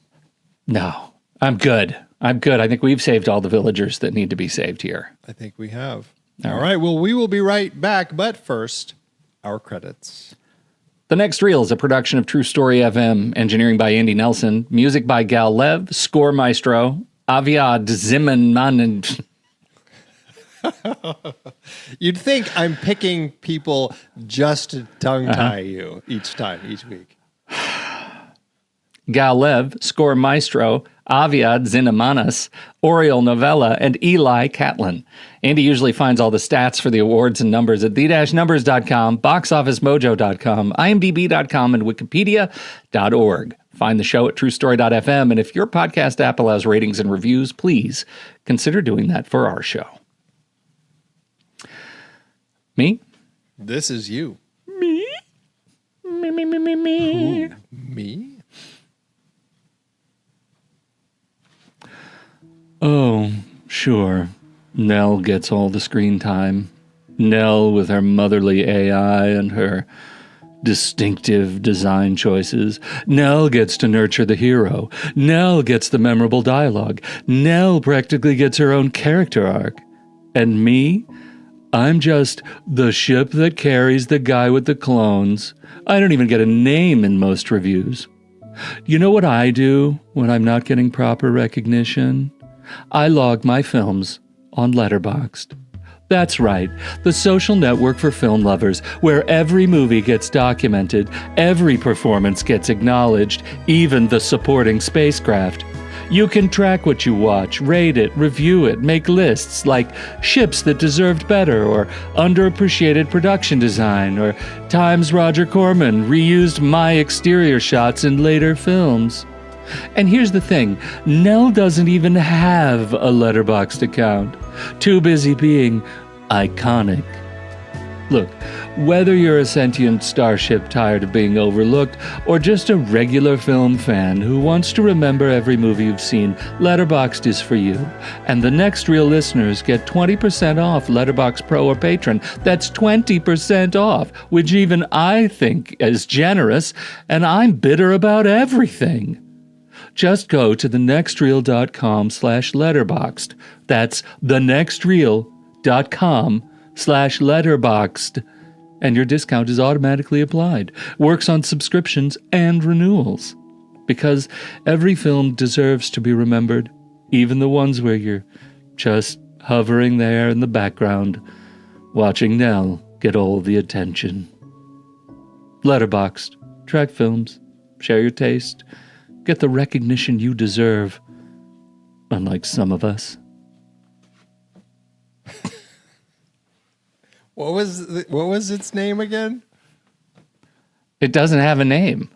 No, I'm good. I think we've saved all the villagers that need to be saved here. I think we have. All right. Well, we will be right back. But first, our credits. The Next Reel is a production of True Story FM, engineering by Andy Nelson, music by Gal Lev, score maestro, Aviad Zimmerman. You'd think I'm picking people just to tongue-tie you each week. Gal Lev, score maestro, Aviad Zinamanas, Oriel Novella, and Eli Catlin. Andy usually finds all the stats for the awards and numbers at the-numbers.com, boxofficemojo.com, imdb.com, and wikipedia.org. Find the show at truestory.fm, and if your podcast app allows ratings and reviews, please consider doing that for our show. Me? This is you. Me? Me. Ooh, me? Oh, sure. Nell gets all the screen time. Nell with her motherly AI and her distinctive design choices. Nell gets to nurture the hero. Nell gets the memorable dialogue. Nell practically gets her own character arc. And me? I'm just the ship that carries the guy with the clones. I don't even get a name in most reviews. You know what I do when I'm not getting proper recognition? I log my films on Letterboxd. That's right, the social network for film lovers, where every movie gets documented, every performance gets acknowledged, even the supporting spacecraft. You can track what you watch, rate it, review it, make lists like ships that deserved better, or underappreciated production design, or times Roger Corman reused my exterior shots in later films. And here's the thing, Nell doesn't even have a Letterboxd account. Too busy being iconic. Look, whether you're a sentient starship tired of being overlooked, or just a regular film fan who wants to remember every movie you've seen, Letterboxd is for you. And the Next Reel listeners get 20% off Letterboxd Pro or Patron. That's 20% off, which even I think is generous, and I'm bitter about everything. Just go to thenextreel.com/letterboxd. That's thenextreel.com/letterboxd. And your discount is automatically applied. Works on subscriptions and renewals. Because every film deserves to be remembered, even the ones where you're just hovering there in the background, watching Nell get all the attention. Letterboxd. Track films. Share your taste. Get the recognition you deserve, unlike some of us. What was its name again? It doesn't have a name.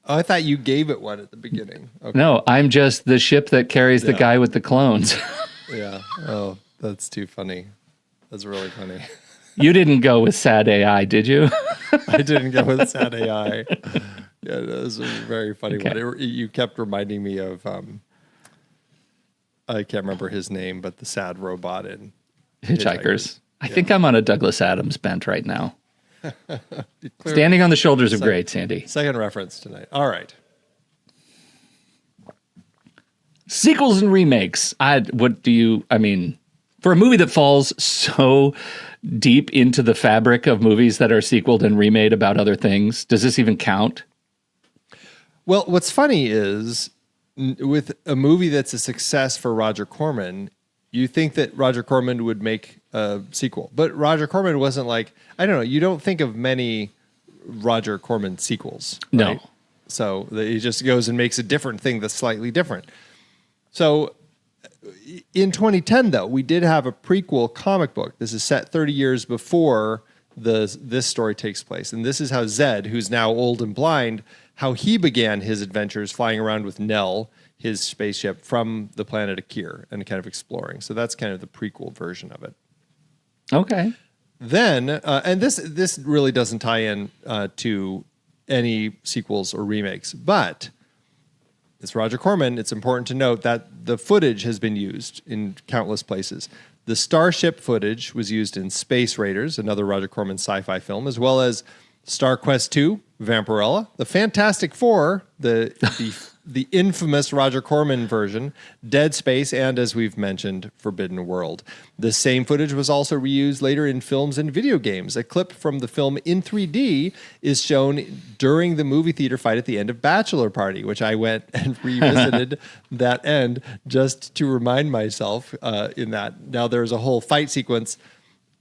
Oh, I thought you gave it one at the beginning. Okay. No, I'm just the ship that carries the guy with the clones. Yeah. Oh, that's too funny. That's really funny. You didn't go with sad AI, did you? I didn't go with sad AI. Yeah, that was a very funny one. You kept reminding me of, I can't remember his name, but the sad robot in Hitchhikers. I think I'm on a Douglas Adams bent right now. Standing on the shoulders of greats, Andy. Second reference tonight. All right. Sequels and remakes. For a movie that falls so deep into the fabric of movies that are sequeled and remade about other things, does this even count? Well, what's funny is with a movie that's a success for Roger Corman, you think that Roger Corman would make a sequel. But Roger Corman wasn't like, I don't know, you don't think of many Roger Corman sequels. Right? No. So he just goes and makes a different thing that's slightly different. So in 2010, though, we did have a prequel comic book. This is set 30 years before this story takes place. And this is how Zed, who's now old and blind, how he began his adventures flying around with Nell, his spaceship from the planet Akir and kind of exploring. So that's kind of the prequel version of it. Okay. Then, and this really doesn't tie in to any sequels or remakes, but it's Roger Corman. It's important to note that the footage has been used in countless places. The Starship footage was used in Space Raiders, another Roger Corman sci-fi film, as well as Star Quest II, Vampirella, the Fantastic Four, the infamous Roger Corman version, Dead Space, and as we've mentioned, Forbidden World. The same footage was also reused later in films and video games. A clip from the film in 3D is shown during the movie theater fight at the end of Bachelor Party, which I went and revisited that end just to remind myself in that. Now there's a whole fight sequence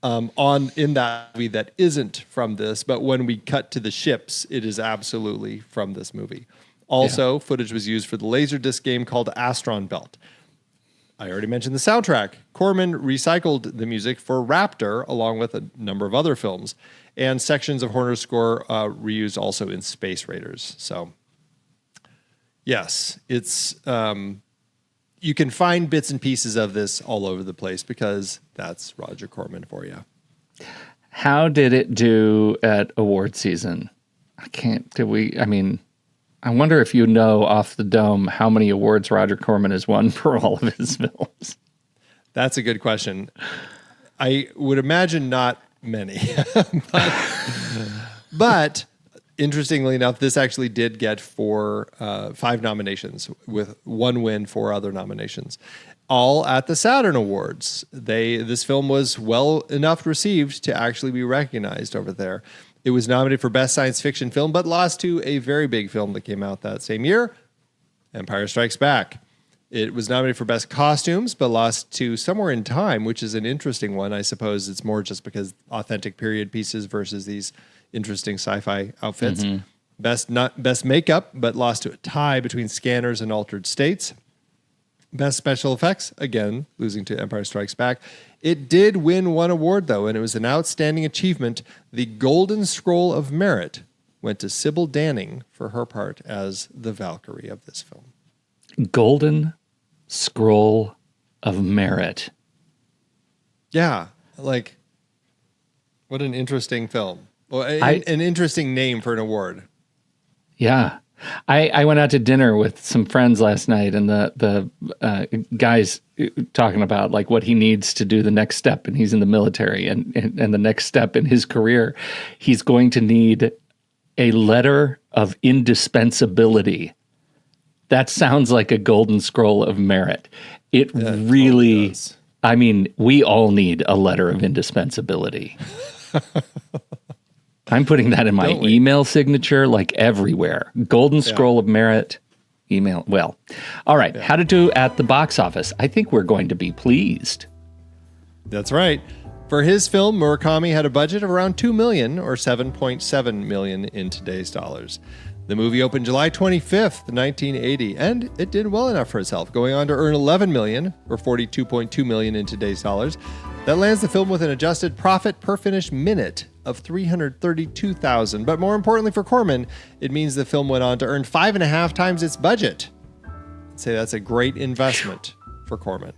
in that movie that isn't from this, but when we cut to the ships, it is absolutely from this movie. Also, footage was used for the Laserdisc game called Astron Belt. I already mentioned the soundtrack. Corman recycled the music for Raptor, along with a number of other films, and sections of Horner's score reused also in Space Raiders. So, yes, it's you can find bits and pieces of this all over the place because that's Roger Corman for you. How did it do at award season? I wonder if you know off the dome how many awards Roger Corman has won for all of his films. That's a good question. I would imagine not many. but interestingly enough, this actually did get 5 nominations with 1 win, 4 other nominations, all at the Saturn Awards. This film was well enough received to actually be recognized over there. It was nominated for Best Science Fiction Film, but lost to a very big film that came out that same year, Empire Strikes Back. It was nominated for Best Costumes, but lost to Somewhere in Time, which is an interesting one. I suppose it's more just because authentic period pieces versus these interesting sci-fi outfits. Mm-hmm. Best Makeup, but lost to a tie between Scanners and Altered States. Best Special Effects, again, losing to Empire Strikes Back. It did win 1 award, though, and it was an outstanding achievement. The Golden Scroll of Merit went to Sybil Danning for her part as the Valkyrie of this film. Golden Scroll of Merit. Yeah, what an interesting film. Well, an interesting name for an award. Yeah. I went out to dinner with some friends last night, and the guy's talking about what he needs to do the next step, and he's in the military, and the next step in his career, he's going to need a letter of indispensability. That sounds like a Golden Scroll of Merit. It really does. I mean, we all need a letter of indispensability. I'm putting that in my email signature, everywhere. Golden Scroll of Merit, email. Well, all right. How to do at the box office? I think we're going to be pleased. That's right. For his film, Murakami had a budget of around $2 million or $7.7 million in today's dollars. The movie opened July 25th, 1980, and it did well enough for itself, going on to earn $11 million or $42.2 million in today's dollars. That lands the film with an adjusted profit per finished minute of $332,000. But more importantly for Corman, it means the film went on to earn 5.5 times its budget. I'd say that's a great investment for Corman.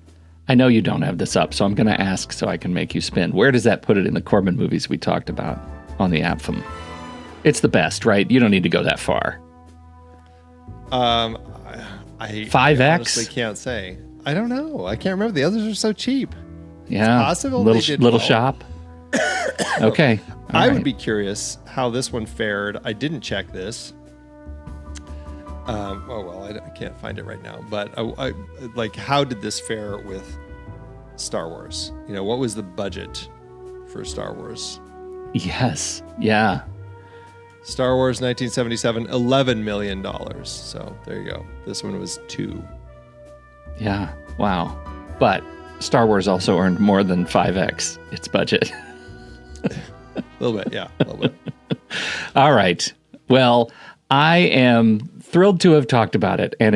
I know you don't have this up, so I'm going to ask so I can make you spin. Where does that put it in the Corman movies we talked about on the Apfum? It's the best, right? You don't need to go that far. I 5X? honestly can't say. I don't know. I can't remember. The others are so cheap. Yeah. It's possible little shop. Okay. I would be curious how this one fared. I didn't check this. I can't find it right now. But how did this fare with Star Wars? What was the budget for Star Wars? Yes. Yeah. Star Wars 1977, $11 million. So there you go. This one was 2. Yeah. Wow. But Star Wars also earned more than 5x its budget. A little bit, yeah. A little bit. All right. Well, I am thrilled to have talked about it, and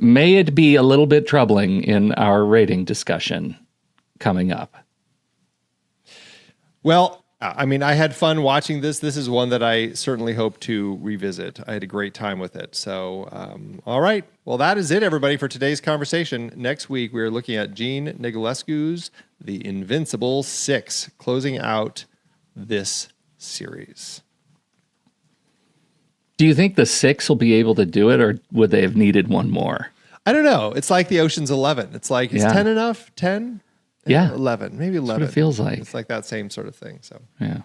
may it be a little bit troubling in our rating discussion coming up. Well, I mean, I had fun watching this. This is one that I certainly hope to revisit. I had a great time with it. So, all right. Well, that is it, everybody, for today's conversation. Next week, we're looking at Gene Niculescu's The Invincible Six, closing out this series. Do you think the six will be able to do it, or would they have needed one more? I don't know. It's like the Ocean's 11. It's like, is 10 enough? 10? Yeah. 11. Maybe 11. That's what it feels like. It's like that same sort of thing. So, yeah.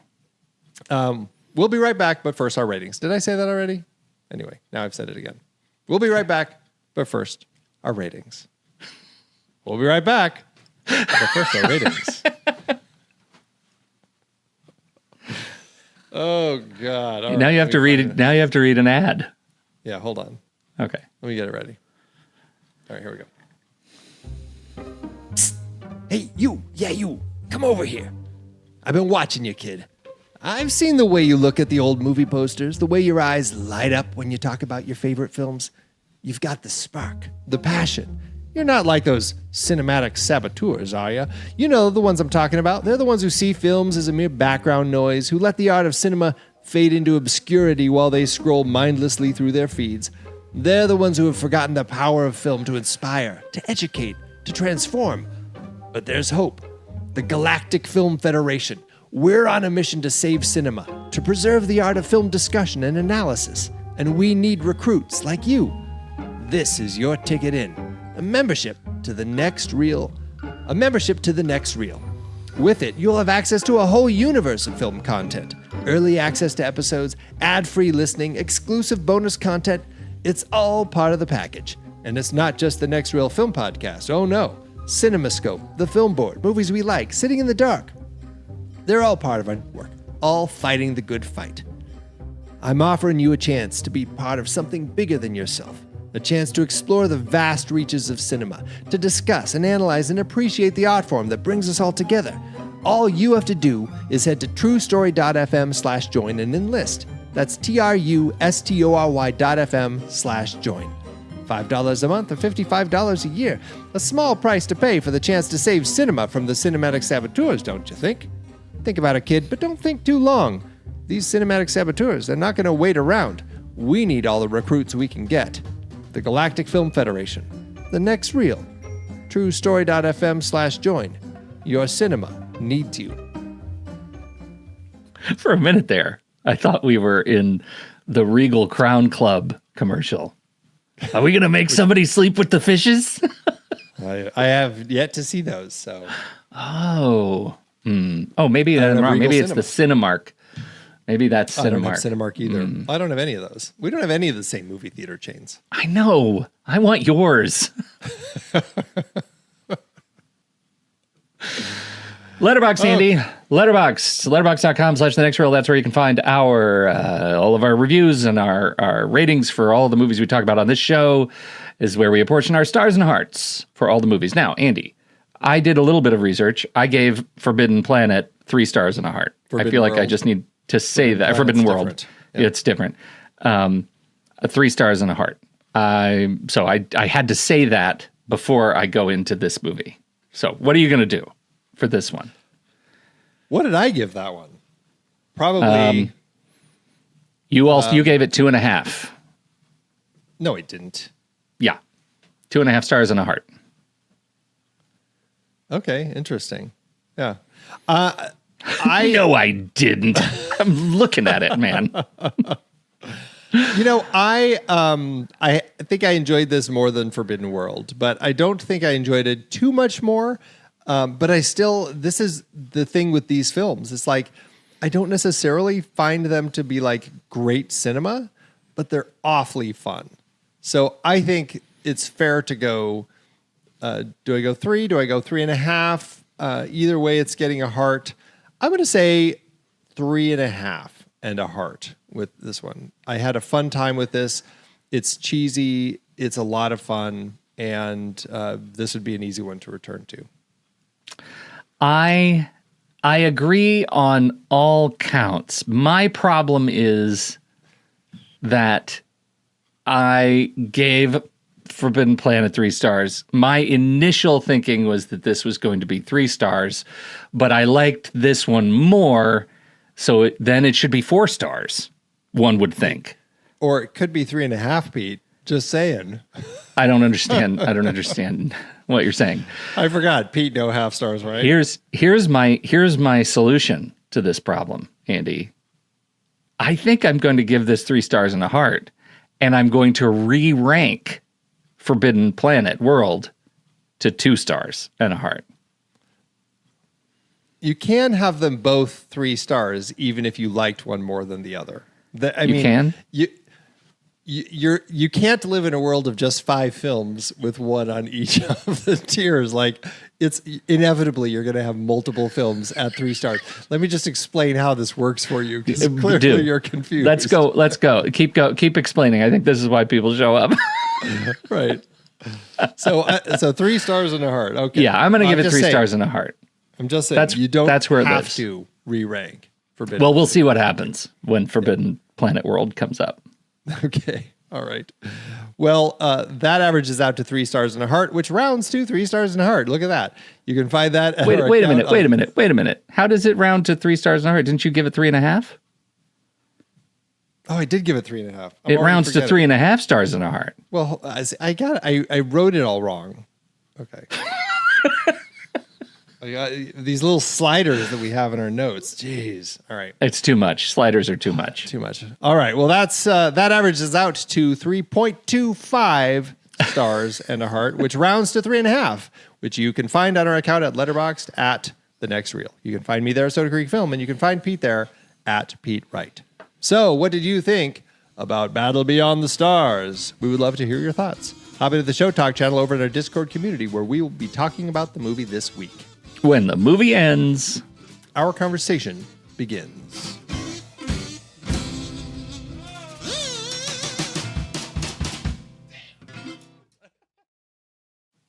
We'll be right back, but first, our ratings. Did I say that already? Anyway, now I've said it again. We'll be right back, but first, our ratings. We'll be right back, but first, our ratings. Oh, God. All now right, you have to read it. Now you have to read an ad. Yeah, hold on. Okay. Let me get it ready. All right, here we go. Psst. Hey, you. Yeah, you. Come over here. I've been watching you, kid. I've seen the way you look at the old movie posters, the way your eyes light up when you talk about your favorite films. You've got the spark, the passion. You're not like those cinematic saboteurs, are you? You know the ones I'm talking about. They're the ones who see films as a mere background noise, who let the art of cinema fade into obscurity while they scroll mindlessly through their feeds. They're the ones who have forgotten the power of film to inspire, to educate, to transform. But there's hope. The Galactic Film Federation. We're on a mission to save cinema, to preserve the art of film discussion and analysis. And we need recruits like you. This is your ticket in. A membership to the next reel. A membership to the next reel. With it, you'll have access to a whole universe of film content. Early access to episodes, ad-free listening, exclusive bonus content. It's all part of the package. And it's not just the Next Reel Film Podcast. Oh no. CinemaScope, The Film Board, Movies We Like, Sitting in the Dark. They're all part of our network, all fighting the good fight. I'm offering you a chance to be part of something bigger than yourself. A chance to explore the vast reaches of cinema, to discuss and analyze and appreciate the art form that brings us all together. All you have to do is head to truestory.fm/join and enlist. That's truestory.fm/join. $5 a month or $55 a year. A small price to pay for the chance to save cinema from the cinematic saboteurs, don't you think? Think about it, kid, but don't think too long. These cinematic saboteurs, they're not going to wait around. We need all the recruits we can get. The Galactic Film Federation. The next reel. truestory.fm/join. Your cinema needs you. For a minute there, I thought we were in the Regal Crown Club commercial. Are we going to make somebody sleep with the fishes? I have yet to see those, so. Oh. Oh, maybe I'm wrong. Maybe it's the Cinemark. Maybe that's Cinemark. I don't have Cinemark either. I don't have any of those. We don't have any of the same movie theater chains. I know. I want yours. Letterboxd, Andy. Letterboxd. Letterboxd.com/thenextreel. That's where you can find our all of our reviews and our ratings for all the movies we talk about on this show. Is where we apportion our stars and hearts for all the movies. Now, Andy, I did a little bit of research. I gave Forbidden Planet 3 stars and a heart. I feel like I just need to say that. Forbidden World. Different. Yep. It's different. 3 stars and a heart. So I had to say that before I go into this movie. So what are you going to do for this one? What did I give that one? Probably. You gave it 2.5. No, I didn't. Yeah. 2.5 stars and a heart. Okay, interesting. Yeah. No, I didn't. I'm looking at it, man. You know, I think I enjoyed this more than Forbidden World, but I don't think I enjoyed it too much more. But this is the thing with these films. It's like, I don't necessarily find them to be like great cinema, but they're awfully fun. So I think it's fair to go, do I go 3? Do I go 3.5? Either way, it's getting a heart. I'm going to say 3.5 and a heart with this one. I had a fun time with this. It's cheesy. It's a lot of fun. And this would be an easy one to return to. I agree on all counts. My problem is that I gave Forbidden Planet 3 stars. My initial thinking was that this was going to be 3 stars, but I liked this one more So then it should be 4 stars, one would think. Or it could be 3.5, Pete. Just saying. I don't understand. I don't understand what you're saying. I forgot. Pete, no half stars, right? Here's my solution to this problem, Andy. I think I'm going to give this 3 stars and a heart, and I'm going to re-rank Forbidden Planet World to 2 stars and a heart. You can have them both 3 stars, even if you liked one more than the other. You can? You can't live in a world of just 5 films with one on each of the tiers. Like, it's inevitably you're going to have multiple films at 3 stars. Let me just explain how this works for you, because clearly you're confused. Let's go. Keep explaining. I think this is why people show up. Right. So 3 stars and a heart. Okay. Yeah, I'm going to give it 3 stars and a heart. I'm just saying you don't that's where it have lives. to re-rank Forbidden. Well, we'll see what happens when Forbidden Planet World comes up. Okay. All right. Well, that averages out to 3 stars and a heart, which rounds to 3 stars and a heart. Look at that. You can find that. At Wait a minute. How does it round to 3 stars and a heart? Didn't you give it 3.5? Oh, I did give it 3.5. It rounds to 3.5 stars and a heart. Well, I wrote it all wrong. Okay. I got these little sliders that we have in our notes. Jeez. All right. It's too much. Sliders are too much. Too much. All right. Well, that averages out to 3.25 stars and a heart, which rounds to 3.5, which you can find on our account at Letterboxd at The Next Reel. You can find me there at Soda Creek Film, and you can find Pete there at Pete Wright. So, what did you think about Battle Beyond the Stars? We would love to hear your thoughts. Hop into the Show Talk channel over in our Discord community, where we will be talking about the movie this week. When the movie ends, our conversation begins.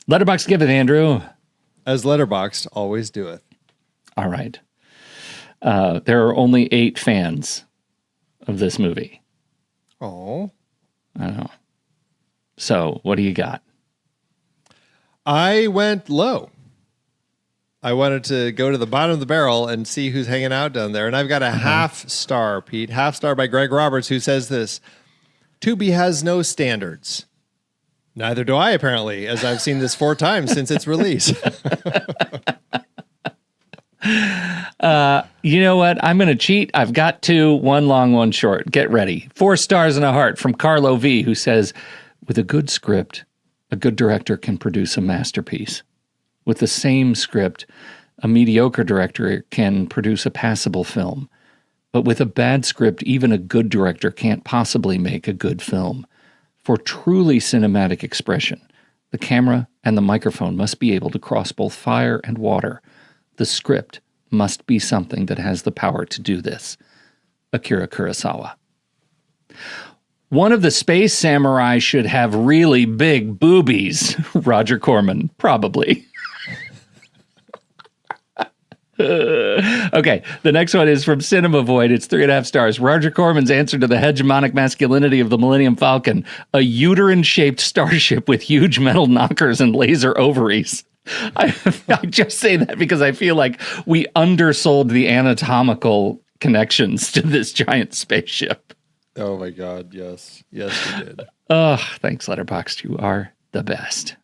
Letterboxd giveth, Andrew. As Letterboxd always doeth. All right. There are only 8 fans of this movie. Oh. I don't know. So, what do you got? I went low. I wanted to go to the bottom of the barrel and see who's hanging out down there. And I've got a half star, Pete. Half star by Greg Roberts, who says this: Tubi has no standards. Neither do I, apparently, as I've seen this 4 times since its release. You know what? I'm going to cheat. I've got 2, 1 long, 1 short. Get ready. 4 stars and a heart from Carlo V, who says, with a good script, a good director can produce a masterpiece. With the same script, a mediocre director can produce a passable film. But with a bad script, even a good director can't possibly make a good film. For truly cinematic expression, the camera and the microphone must be able to cross both fire and water. The script must be something that has the power to do this. Akira Kurosawa. One of the space samurai should have really big boobies. Roger Corman, probably. Okay, the next one is from Cinema Void. It's 3.5 stars. Roger Corman's answer to the hegemonic masculinity of the Millennium Falcon: a uterine-shaped starship with huge metal knockers and laser ovaries. I just say that because I feel like we undersold the anatomical connections to this giant spaceship. Oh my God, yes. Yes, we did. Oh, thanks, Letterboxd. You are the best.